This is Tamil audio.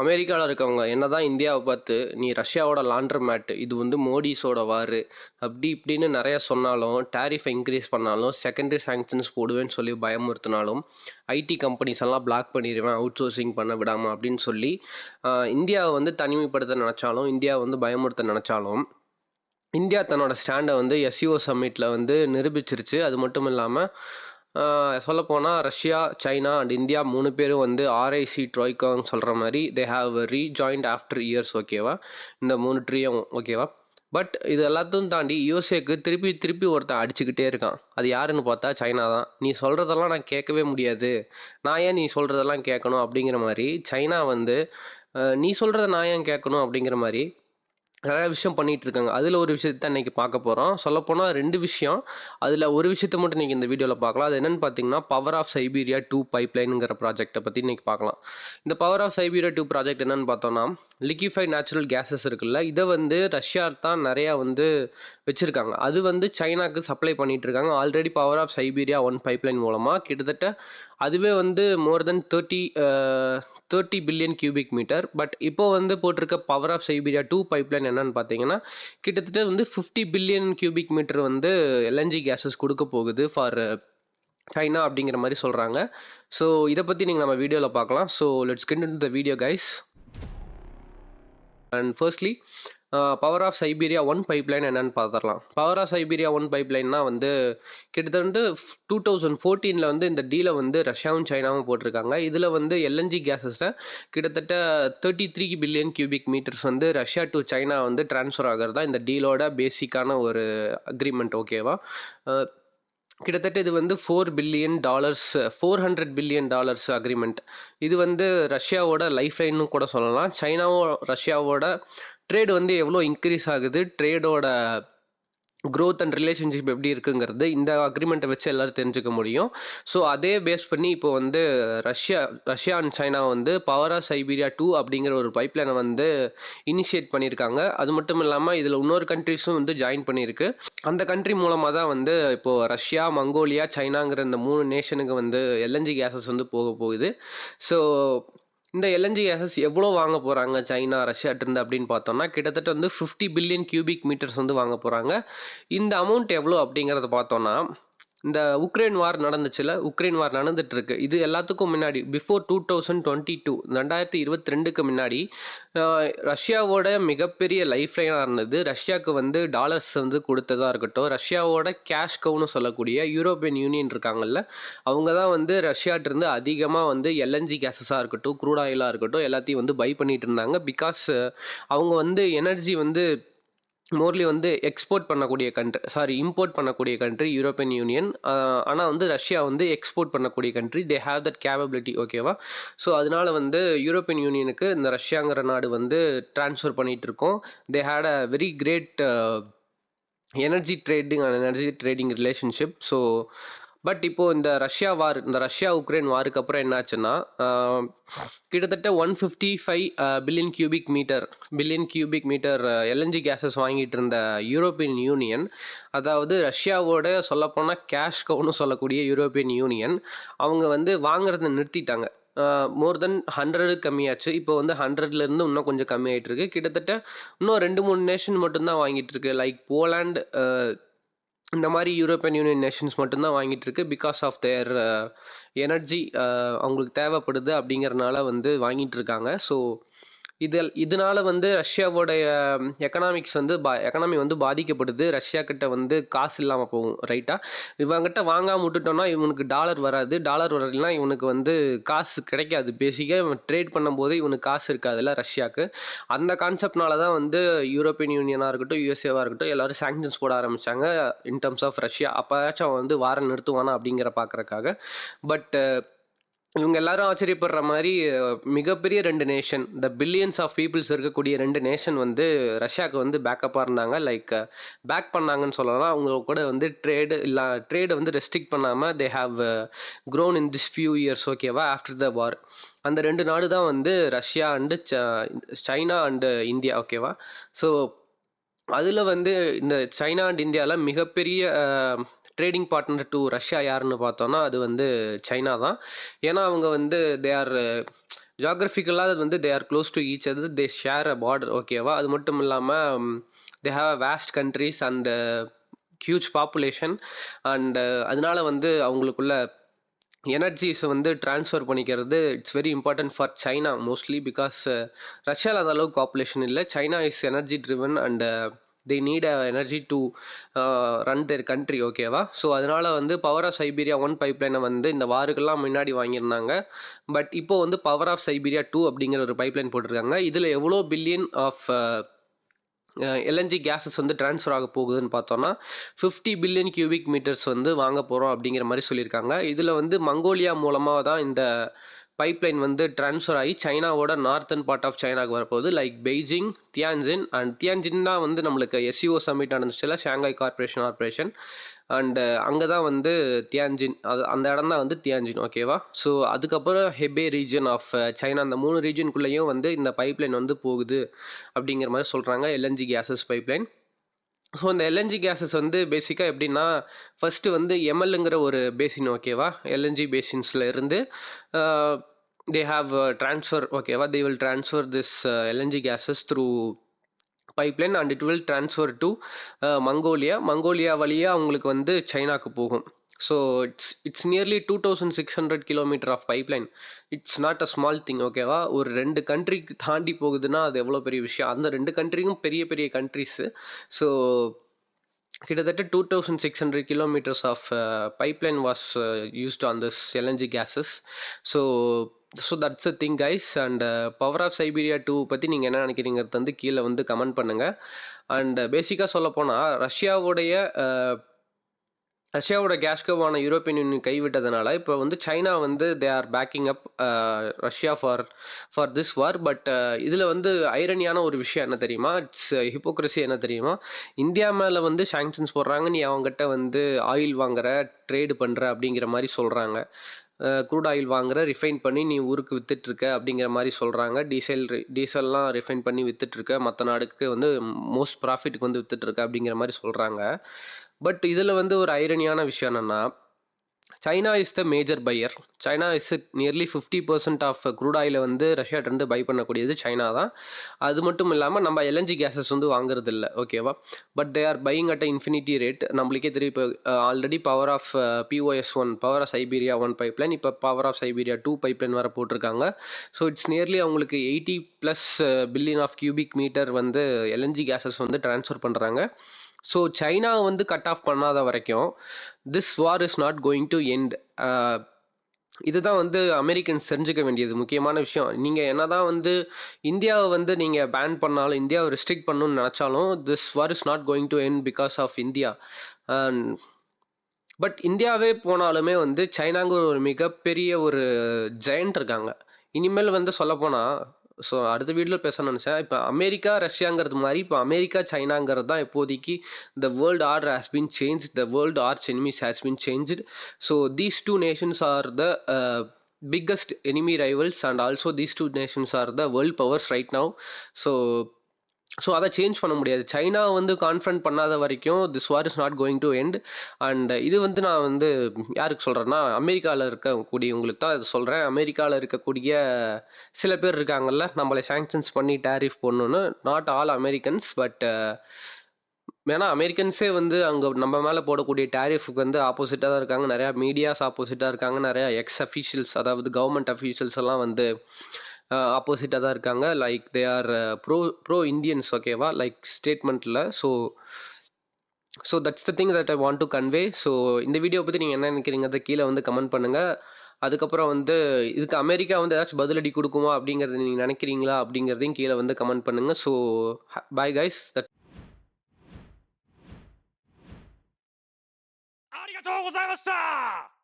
அமெரிக்கால இருக்கவங்க என்னதான் இந்தியாவ பார்த்து, "நீ ரஷ்யாவோட லாண்ட்ரு மேட். இது வந்து மோடிஸோட வாரு." அப்படி இப்படின்னு நெறைய சொன்னாலும், டாரிஃப இன்கிரீஸ் பண்ணாலும், செகண்டரி சாங்ஷன்ஸ் போடுவேன்னு சொல்லி பயமுறுத்தினாலும், ஐடி கம்பெனிஸ் எல்லாம் பிளாக் பண்ணிருவேன், அவுட் சோர்சிங் பண்ண விடாம அப்படின்னு சொல்லி, இந்தியாவ வந்து தனிமைப்படுத்த நெனச்சாலும், இந்தியாவ வந்து பயமுறுத்த நெனச்சாலும், இந்தியா தன்னோட ஸ்டாண்ட வந்து எஸ்சிஓ சம்மிட்ல வந்து நிரூபிச்சிருச்சு. அது மட்டும் இல்லாம, சொல்லப்போனா ரஷ்யா, சைனா அண்ட் இந்தியா 3 பேரும் வந்து ஆர்ஐசி ட்ராய்க்கான்னு சொல்ற மாரி தே ஹேவ் ரீஜாயின்ட் ஆஃப்டர் இயர்ஸ் ஓகேவா? இந்த 3 ட்ரீயும் ஓகேவா? பட் இது எல்லாத்தையும் தாண்டி யுஎஸ்ஏக்கு திருப்பி திருப்பி ஒருத்தன் அடிச்சுக்கிட்டே இருக்கான். அது யாருன்னு பார்த்தா சைனா தான். "நீ சொல்றதெல்லாம் நான் கேட்கவே முடியாது. நான் ஏன் நீ சொல்றதெல்லாம் கேட்கணும்?" அப்படிங்கிற மாரி சைனா வந்து, "நீ சொல்றத நான் ஏன் கேட்கணும்?" அப்படிங்கிற மாரி நெறைய விஷயம் பண்ணிட்டு இருக்காங்க. அதுல ஒரு விஷயத்த இன்னைக்கு பார்க்க போறோம். சொல்லப்போனா 2 விஷயம். அதுல ஒரு விஷயத்த மட்டும் இன்னைக்கு இந்த வீடியோல பார்க்கலாம். அது என்னன்னு பார்த்தீங்கன்னா, பவர் ஆஃப் சைபீரியா 2 பைப்லைன்ங்கிற ப்ராஜெக்ட்ட பத்தி இன்னைக்கு பார்க்கலாம். இந்த பவர் ஆஃப் சைபீரியா 2 ப்ராஜெக்ட் என்னன்னு பார்த்தோம்னா, லிக்விஃபைட் நேச்சுரல் கேஸஸ் இருக்குல்ல, இத வந்து ரஷ்யா தான் நெறையா வந்து வச்சிருக்காங்க. அது வந்து சைனாக்கு சப்ளை பண்ணிட்டு இருக்காங்க. Already power of Siberia 1 pipeline மூலமா கிட்டத்தட்ட அதுவே வந்து more than 30 billion cubic metre. But இப்போ வந்து போட்டிருக்க பவர் ஆஃப் சைபீரியா 2 பைப்லைன் என்னன்னு பார்த்தீங்கன்னா, கிட்டத்தட்ட வந்து 50 பில்லியன் கியூபிக் மீட்டர் வந்து எல்என்ஜி கேஸஸ் குடுக்க போகுது ஃபார் சைனா அப்படிங்கிற மாரி சொல்றாங்க. ஸோ இத பத்தி நீங்க நம்ம வீடியோல பார்க்கலாம். So let's get into the video guys. And firstly power of Siberia 1 pipeline என்னன்னு பார்த்துடலாம். பவர் ஆஃப் சைபீரியா 1 பைப்லைன்னா வந்து கிட்டத்தட்ட 2014ல வந்து இந்த டீலை வந்து ரஷ்யாவும் சைனாவும் போட்டிருக்காங்க. இதில் வந்து எல்என்ஜி கேஸஸை கிட்டத்தட்ட 33 பில்லியன் கியூபிக் மீட்டர்ஸ் வந்து ரஷ்யா டு சைனா வந்து டிரான்ஸ்ஃபர் ஆகிறது தான் இந்த டீலோட பேசிக்கான ஒரு அக்ரிமெண்ட் ஓகேவா. கிட்டத்தட்ட இது வந்து $400 பில்லியன் அக்ரிமெண்ட். இது வந்து ரஷ்யாவோட லைஃப் லைன்னு கூட சொல்லலாம். சைனாவும் ரஷ்யாவோட ட்ரேட் வந்து எவ்வளோ இன்க்ரீஸ் ஆகுது, ட்ரேடோட க்ரோத் அண்ட் ரிலேஷன்ஷிப் எப்படி இருக்குங்கிறது இந்த அக்ரிமெண்ட்டை வச்சு எல்லாரும் தெரிஞ்சுக்க முடியும். ஸோ அதே பேஸ் பண்ணி இப்போ வந்து ரஷ்யா அண்ட் சைனா வந்து பவர் ஆஃப் சைபீரியா 2 அப்படிங்கிற ஒரு பைப்லைனை வந்து இனிஷியேட் பண்ணியிருக்காங்க. அது மட்டும் இல்லாமல் இதில் இன்னொரு கண்ட்ரிஸும் வந்து ஜாயின் பண்ணியிருக்கு. அந்த கண்ட்ரி மூலமாக தான் வந்து இப்போது ரஷ்யா, மங்கோலியா, சைனாங்கிற இந்த 3 நேஷனுக்கு வந்து எல்என்ஜி கேஸஸ் வந்து போக போகுது. ஸோ இந்த எல்என்ஜி கேஸஸ் எவ்வளோ வாங்க போகிறாங்க சைனா ரஷ்யாட்டிருந்து அப்படின்னு பார்த்தோம்னா, கிட்டத்தட்ட வந்து 50 பில்லியன் கியூபிக் மீட்டர்ஸ் வந்து வாங்க போகிறாங்க. இந்த அமௌண்ட் எவ்வளோ அப்படிங்கிறத பார்த்தோம்னா, இந்த உக்ரைன் வார் நடந்துச்சுல, உக்ரைன் வார் நடந்துட்டு இருக்கு. இது எல்லாத்துக்கும் முன்னாடி பிஃபோர் 2022 2022க்கு முன்னாடி ரஷ்யாவோட மிகப்பெரிய லைஃப் லைனாக இருந்தது. ரஷ்யாவுக்கு வந்து டாலர்ஸ் வந்து கொடுத்ததா இருக்கட்டும், ரஷ்யாவோட கேஷ் கவுன்னு சொல்லக்கூடிய யூரோப்பியன் யூனியன் இருக்காங்கல்ல, அவங்க தான் வந்து ரஷ்யாட்டிருந்து அதிகமாக வந்து எல்என்ஜி கேஸஸாக இருக்கட்டும், க்ரூட் ஆயிலாக இருக்கட்டும் எல்லாத்தையும் வந்து பை பண்ணிட்டு இருந்தாங்க. பிகாஸ் அவங்க வந்து எனர்ஜி வந்து மோர்லி வந்து இம்போர்ட் பண்ணக்கூடிய கண்ட்ரி யூரோப்பியன் யூனியன். ஆனால் வந்து ரஷ்யா வந்து எக்ஸ்போர்ட் பண்ணக்கூடிய country. They have that capability ஓகேவா. ஸோ அதனால வந்து யூரோப்பியன் யூனியனுக்கு இந்த ரஷ்யாங்கிற நாடு வந்து ட்ரான்ஸ்ஃபர் பண்ணிட்டு இருக்கோம். They had a very great energy trading relationship. So but இப்போ இந்த ரஷ்யா உக்ரைன் வாருக்கு அப்புறம் என்னாச்சுன்னா, கிட்டத்தட்ட 155 billion cubic metre LNG gases வாங்கிட்டு இருந்த யூரோப்பியன் யூனியன், அதாவது ரஷ்யாவோட சொல்லப்போனால் கேஷ் கவுன்னு சொல்லக்கூடிய யூரோப்பியன் யூனியன், அவங்க வந்து வாங்குறத நிறுத்திட்டாங்க. மோர் தென் 100 கம்மியாச்சு. இப்போ வந்து 100லேருந்து இன்னும் கொஞ்சம் கம்மியாயிட்டு இருக்கு. கிட்டத்தட்ட இன்னும் 2-3 நேஷன் மட்டும்தான் வாங்கிட்டு இருக்கு. லைக் போலாண்ட், இந்த மாதிரி யூரோப்பியன் யூனியன் நேஷன்ஸ் மட்டும்தான் வாங்கிட்டு இருக்கு. பிகாஸ் ஆஃப் தேர் எனர்ஜி அவங்களுக்கு தேவைப்படுது அப்படிங்கிறனால வந்து வாங்கிட்டு இருக்காங்க. ஸோ இதனால வந்து ரஷ்யாவோடைய எக்கனாமி வந்து பாதிக்கப்படுது. ரஷ்யா கிட்ட வந்து காசு இல்லாமல் போகும் ரைட்டா. இவங்கிட்ட வாங்காம விட்டுட்டோம்னா இவனுக்கு டாலர் வராது. டாலர் வரலைன்னா இவனுக்கு வந்து காசு கிடைக்காது. பேசிக்காக இவன் ட்ரேட் பண்ணும்போது இவனுக்கு காசு இருக்காதுல்ல ரஷ்யாவுக்கு. அந்த கான்செப்ட்னால தான் வந்து யூரோப்பியன் யூனியனாக இருக்கட்டும், யுஎஸ்ஏவாக இருக்கட்டும் எல்லாரும் சாங்ஷன்ஸ் போட ஆரம்பித்தாங்க இன் டர்ம்ஸ் ஆஃப் ரஷ்யா. அப்போயாச்சும் அவன் வந்து வாரம் நிறுத்துவானா அப்படிங்கிற பார்க்குறக்காக. பட் இவங்க எல்லாரும் ஆச்சரியப்படுற மாதிரி மிகப்பெரிய 2 nation, the billions of peoples இருக்கக்கூடிய 2 நேஷன் வந்து ரஷ்யாவுக்கு வந்து பேக்கப்பாக இருந்தாங்க. லைக் பேக் பண்ணாங்கன்னு சொல்லலாம். அவங்க கூட வந்து ட்ரேடை வந்து ரெஸ்ட்ரிக்ட் பண்ணாமல் they have grown in this few years ஓகேவா ஆஃப்டர் த வார். அந்த 2 நாடு தான் வந்து Russia and China and India ஓகேவா. ஸோ அதில் வந்து இந்த சைனா அண்ட் இந்தியாவில் மிகப்பெரிய ட்ரேடிங் பார்ட்னர் டு ரஷ்யா யாருன்னு பார்த்தோன்னா அது வந்து சைனா தான். ஏன்னா அவங்க வந்து தே ஆர் ஜியோகிராஃபிக்கலா வந்து they R close to each other. They share a border ஓகேவா? அது மட்டும் இல்லாம they have waste countries and huge population and அதனால வந்து அவங்களுக்குள்ள எனர்ஜிஸை வந்து ட்ரான்ஸ்ஃபர் பண்ணிக்கிறது it's very important for China mostly because ரஷ்யாவில் அந்த அளவுக்கு பாப்புலேஷன் இல்லை. China is energy driven and they need a energy to run there country ஓகேவா? ஸோ அதனால் வந்து பவர் ஆஃப் சைபீரியா 1 பைப்லைனை வந்து இந்த வாருக்கெல்லாம் முன்னாடி வாங்கியிருந்தாங்க. பட் இப்போ வந்து பவர் ஆஃப் சைபீரியா 2 அப்படிங்கிற ஒரு பைப்லைன் போட்டிருக்காங்க. இதில் எவ்வளோ பில்லியன் ஆஃப் எல்என்ஜி கேஸஸ் வந்து ட்ரான்ஸ்ஃபர் ஆக போகுதுன்னு பார்த்தோன்னா 50 பில்லியன் கியூபிக் மீட்டர்ஸ் வந்து வாங்க போகிறோம் அப்படிங்கிற மாதிரி சொல்லியிருக்காங்க. இதில் வந்து மங்கோலியா மூலமாக தான் இந்த பைப்லைன் வந்து ட்ரான்ஸ்ஃபர் ஆகி சைனாவோட நார்த்தன் பார்ட் ஆஃப் சைனாவுக்கு வரப்போகுது. Like Beijing, Tianjin and Tianjin தான் வந்து நம்மளுக்கு எஸ்சிஓ சமிட் நடந்துச்சுல, ஷாங்காய் கார்பரேஷன் ஆப்ரேஷன். அண்டு அங்கே தான் வந்து தியான்ஜின், அது அந்த இடம் தான் வந்து தியான்ஜின் ஓகேவா? ஸோ அதுக்கப்புறம் ஹெபே ரீஜன் ஆஃப் சைனா, அந்த 3 ரீஜனுக்குள்ளேயும் வந்து இந்த பைப்லைன் வந்து போகுது அப்படிங்கிற மாதிரி சொல்கிறாங்க, எல்என்ஜி கேஸஸ் பைப்லைன். ஸோ இந்த எல்என்ஜி கேஸஸ் வந்து பேசிக்காக எப்படின்னா, ஃபஸ்ட்டு வந்து எம்எல்ங்கிற ஒரு பேசின் ஓகேவா? எல்என்ஜி பேசின்ஸில் இருந்து they have transfer ஓகேவா? they will transfer this LNG gases through pipeline and it will transfer to Mongolia வழியாக அவங்களுக்கு வந்து சைனாக்கு போகும். So it's nearly 2600 kilometre of pipeline. It's not a small thing ஓகேவா? ஒரு 2 கண்ட்ரிக்கு தாண்டி போகுதுன்னா அது எவ்வளோ பெரிய விஷயம். அந்த 2 கண்ட்ரியும் பெரிய பெரிய கண்ட்ரிஸு. ஸோ கிட்டத்தட்ட 2600 kilometres of pipeline was used on this LNG gases. So that's a thing guys. And power of Siberia 2 பற்றி நீங்கள் என்ன நினைக்கிறீங்கிறது வந்து கீழே வந்து கமெண்ட் பண்ணுங்கள். அண்ட் பேசிக்காக சொல்லப்போனால் ரஷ்யாவோட கேஸ்கோவான யூரோப்பியன் யூனியன் கைவிட்டதுனால இப்போ வந்து சைனா வந்து they are backing up Russia for this war. But இதில் வந்து ஐரனியான ஒரு விஷயம் என்ன தெரியுமா? இட்ஸ் ஹிப்போக்ரஸி என்ன தெரியுமா? இந்தியா மேலே வந்து சாங்ஷன்ஸ் போடுறாங்க, நீ அவங்ககிட்ட வந்து ஆயில் வாங்குற, ட்ரேடு பண்ணுற அப்படிங்கிற மாதிரி சொல்கிறாங்க. க்ரூட் ஆயில் வாங்குற, ரிஃபைன் பண்ணி நீ ஊருக்கு விற்றுட்ருக்க அப்படிங்கிற மாதிரி சொல்கிறாங்க. டீசல்லாம் ரிஃபைன் பண்ணி விற்றுட்ருக்க, மற்ற நாடுக்கு வந்து மோஸ்ட் ப்ராஃபிட்டுக்கு வந்து விற்றுட்ருக்க அப்படிங்கிற மாதிரி சொல்கிறாங்க. பட் இதில் வந்து ஒரு ஐரனியான விஷயம் என்னென்னா, China is the major buyer. China is nearly 50% of crude ஆயிலை வந்து ரஷ்யாட்டிருந்து பை பண்ணக்கூடியது சைனா தான். அது மட்டும் இல்லாமல் நம்ம எல்என்ஜி கேஸஸ் வந்து வாங்குறது இல்லை ஓகேவா? But they are buying at a infinity rate. நம்மளுக்கே தெரியும், இப்போ already power of POS1, power of Siberia 1 pipeline, இப்போ பவர் ஆஃப் சைபீரியா 2 பைப்லைன் வர போட்டிருக்காங்க. ஸோ இட்ஸ் நியர்லி அவங்களுக்கு 80+ பில்லியன் ஆஃப் கியூபிக் மீட்டர் வந்து எல்என்ஜி கேஸஸ் வந்து ட்ரான்ஸ்ஃபர் பண்ணுறாங்க. ஸோ சைனா வந்து கட் ஆஃப் பண்ணாத வரைக்கும் this war is not going to end. இதுதான் வந்து அமெரிக்கன்ஸ் தெரிஞ்சுக்க வேண்டியது முக்கியமான விஷயம். நீங்கள் என்ன தான் வந்து இந்தியாவை வந்து நீங்கள் பேன் பண்ணாலும், இந்தியாவை ரெஸ்ட்ரிக்ட் பண்ணணும்னு நினச்சாலும், this war is not going to end because of India. பட் இந்தியாவே போனாலுமே வந்து சைனாங்கிற ஒரு மிகப்பெரிய ஒரு ஜெயண்ட் இருக்காங்க. இனிமேல் வந்து சொல்லப்போனால், ஸோ அடுத்த வீடியோவில் பேச நினச்சேன். இப்போ அமெரிக்கா ரஷ்யாங்கிறது மாதிரி இப்போ அமெரிக்கா சைனாங்கிறது தான் இப்போதைக்கு the world order has been change, the world arch enemies has been changed. So these 2 Nations R the biggest enemy rivals and also these 2 nations are the world powers right now. So அதை சேஞ்ச் பண்ண முடியாது. சைனா வந்து கான்ஃபரண்ட் பண்ணாத வரைக்கும் this war is not going to end. And இது வந்து நான் வந்து யாருக்கு சொல்கிறேன்னா, அமெரிக்காவில் இருக்கக்கூடியவங்களுக்கு தான் இது சொல்கிறேன். அமெரிக்காவில் இருக்கக்கூடிய சில பேர் இருக்காங்கல்ல, நம்மளை சாங்ஷன்ஸ் பண்ணி டேரிஃப் போடணுன்னு. நாட் ஆல் அமெரிக்கன்ஸ், பட் ஏன்னா அமெரிக்கன்ஸே வந்து அங்கே நம்ம மேலே போடக்கூடிய டேரிஃபுக்கு வந்து ஆப்போசிட்டாக தான் இருக்காங்க. நிறையா மீடியாஸ் ஆப்போசிட்டாக இருக்காங்க. நிறையா எக்ஸ் அஃபீஷியல்ஸ், அதாவது கவர்மெண்ட் அஃபீஷியல்ஸ் எல்லாம் வந்து ஆப்போசிட்டாக தான் இருக்காங்க. Like they are pro Indians ஓகேவா? லைக் ஸ்டேட்மெண்ட்டில். So that's the thing that I want to convey. So இந்த வீடியோ பற்றி நீங்கள் என்ன நினைக்கிறீங்கிறத கீழே வந்து கமெண்ட் பண்ணுங்கள். அதுக்கப்புறம் வந்து இதுக்கு அமெரிக்கா வந்து ஏதாச்சும் பதிலடி கொடுக்குமா அப்படிங்கிறது நீங்கள் நினைக்கிறீங்களா அப்படிங்கிறதையும் கீழே வந்து கமெண்ட் பண்ணுங்கள். So bye guys. ありがとうございました